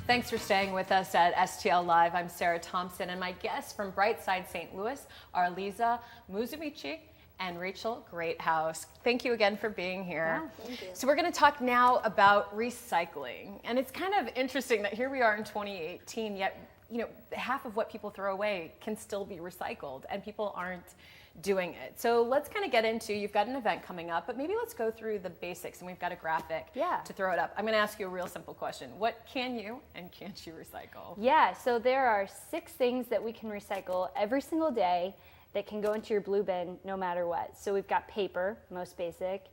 Thanks for staying with us at STL Live. I'm Sarah Thompson, and my guests from Brightside St. Louis are Elysia, Musumeci, and Rachel Greathouse. Thank you again for being here. Yeah, thank you. So we're going to talk now about recycling, and it's kind of interesting that here we are in 2018, yet half of what people throw away can still be recycled, and people aren't doing it. So let's kind of get into, you've got an event coming up, but maybe let's go through the basics, and we've got a graphic to throw it up. I'm going to ask you a real simple question. What can you and can't you recycle? Yeah, so there are 6 things that we can recycle every single day that can go into your blue bin no matter what. So we've got paper, most basic.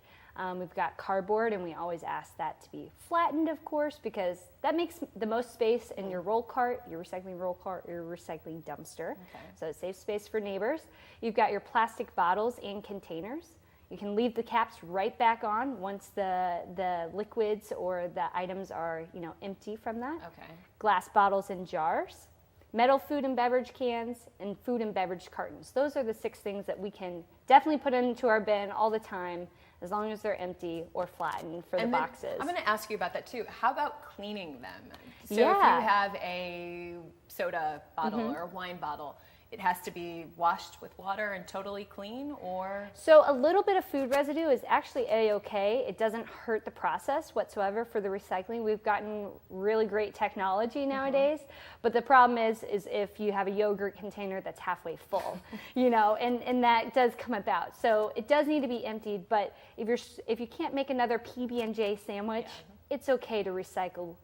We've got cardboard, and we always ask that to be flattened, of course, because that makes the most space in your roll cart, your recycling roll cart, your recycling dumpster. Okay. So it saves space for neighbors. You've got your plastic bottles and containers. You can leave the caps right back on once the liquids or the items are empty from that. Okay. Glass bottles and jars. Metal food and beverage cans, and food and beverage cartons. Those are the 6 things that we can definitely put into our bin all the time, as long as they're empty or flattened for the boxes. I'm going to ask you about that too. How about cleaning them? So if you have a soda bottle or a wine bottle, it has to be washed with water and totally clean, or? So a little bit of food residue is actually A-okay. It doesn't hurt the process whatsoever for the recycling. We've gotten really great technology nowadays, but the problem is if you have a yogurt container that's halfway full, and that does come about. So it does need to be emptied, but if you can't make another PB&J sandwich, it's okay to recycle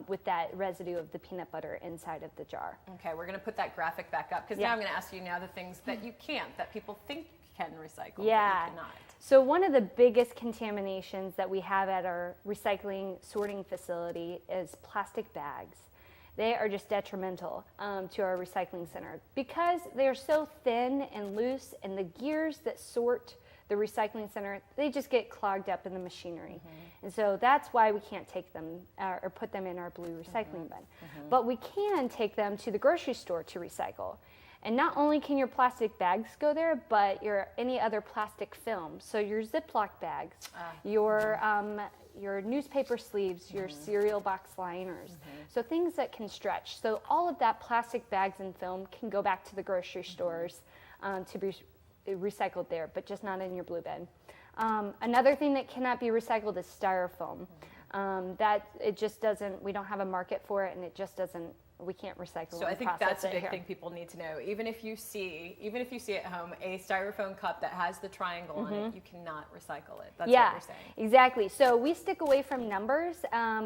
with that residue of the peanut butter inside of the jar. Okay, we're going to put that graphic back up, because now I'm going to ask you now the things that you can't, that people think can recycle, but you cannot. So one of the biggest contaminations that we have at our recycling sorting facility is plastic bags. They are just detrimental to our recycling center because they're so thin and loose, and the gears that sort the recycling center, they just get clogged up in the machinery. And so that's why we can't take them or put them in our blue recycling bin. But we can take them to the grocery store to recycle. And not only can your plastic bags go there, but any other plastic film. So your Ziploc bags, your newspaper sleeves, your cereal box liners. So things that can stretch. So all of that plastic bags and film can go back to the grocery stores to be recycled there, but just not in your blue bin. Another thing that cannot be recycled is styrofoam. That it just doesn't, we don't have a market for it, and it just doesn't, we can't recycle. So I think that's a big thing people need to know. Even if you see at home a styrofoam cup that has the triangle on it, you cannot recycle it. That's what you're saying. Exactly. So we stick away from numbers.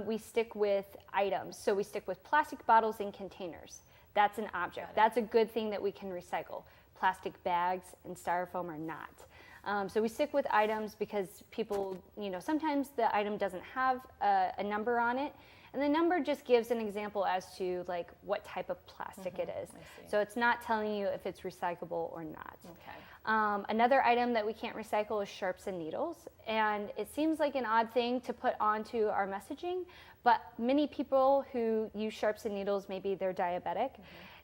We stick with items. So we stick with plastic bottles and containers. That's an object. That's a good thing that we can recycle. Plastic bags and styrofoam are not. So we stick with items because people, sometimes the item doesn't have a number on it, and the number just gives an example as to like what type of plastic it is. So it's not telling you if it's recyclable or not. Okay. Another item that we can't recycle is sharps and needles, and it seems like an odd thing to put onto our messaging, but many people who use sharps and needles, maybe they're diabetic,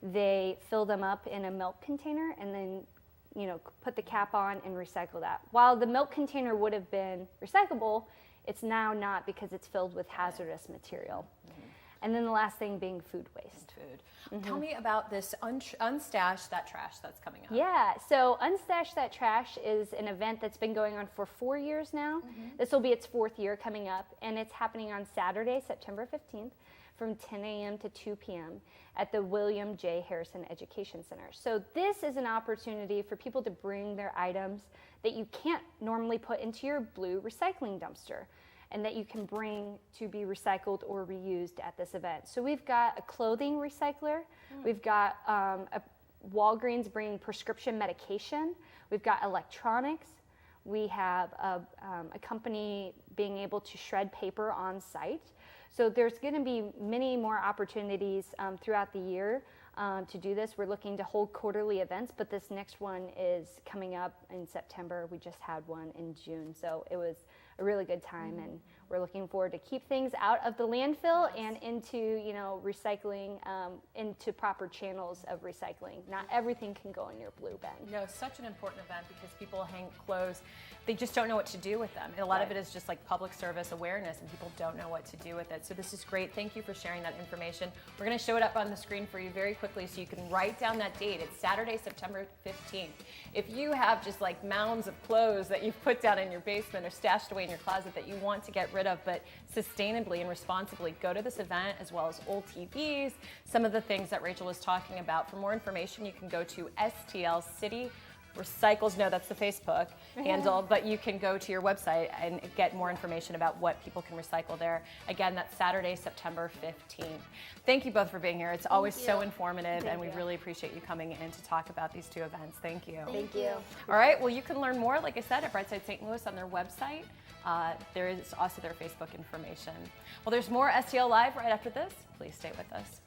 they fill them up in a milk container and then put the cap on and recycle that. While the milk container would have been recyclable, it's now not because it's filled with hazardous material. And then the last thing being food waste. Tell me about this Unstash That Trash that's coming up. Yeah, so Unstash That Trash is an event that's been going on for 4 years now. This will be its 4th year coming up, and it's happening on Saturday, September 15th from 10 a.m. to 2 p.m. at the William J. Harrison Education Center. So this is an opportunity for people to bring their items that you can't normally put into your blue recycling dumpster, and that you can bring to be recycled or reused at this event. So we've got a clothing recycler, we've got a Walgreens bringing prescription medication, we've got electronics, we have a company being able to shred paper on site. So there's going to be many more opportunities throughout the year to do this. We're looking to hold quarterly events, but this next one is coming up in September. We just had one in June, so it was a really good time, and we're looking forward to keep things out of the landfill and into, you know, recycling, into proper channels of recycling. Not everything can go in your blue bin. No, such an important event because people hang clothes. They just don't know what to do with them. A lot of it is just like public service awareness, and people don't know what to do with it. So this is great. Thank you for sharing that information. We're going to show it up on the screen for you very quickly so you can write down that date. It's Saturday, September 15th. If you have just like mounds of clothes that you've put down in your basement or stashed away in your closet that you want to get rid of, but sustainably and responsibly, go to this event, as well as old TVs, some of the things that Rachel was talking about. For more information, you can go to STL City Recycles. No, that's the Facebook handle, but you can go to your website and get more information about what people can recycle there. Again, that's Saturday, September 15th. Thank you both for being here. It's always so informative, and we really appreciate you coming in to talk about these two events. Thank you. Thank you. All right, well, you can learn more, like I said, at Brightside St. Louis on their website. There is also their Facebook information. Well, there's more STL Live right after this. Please stay with us.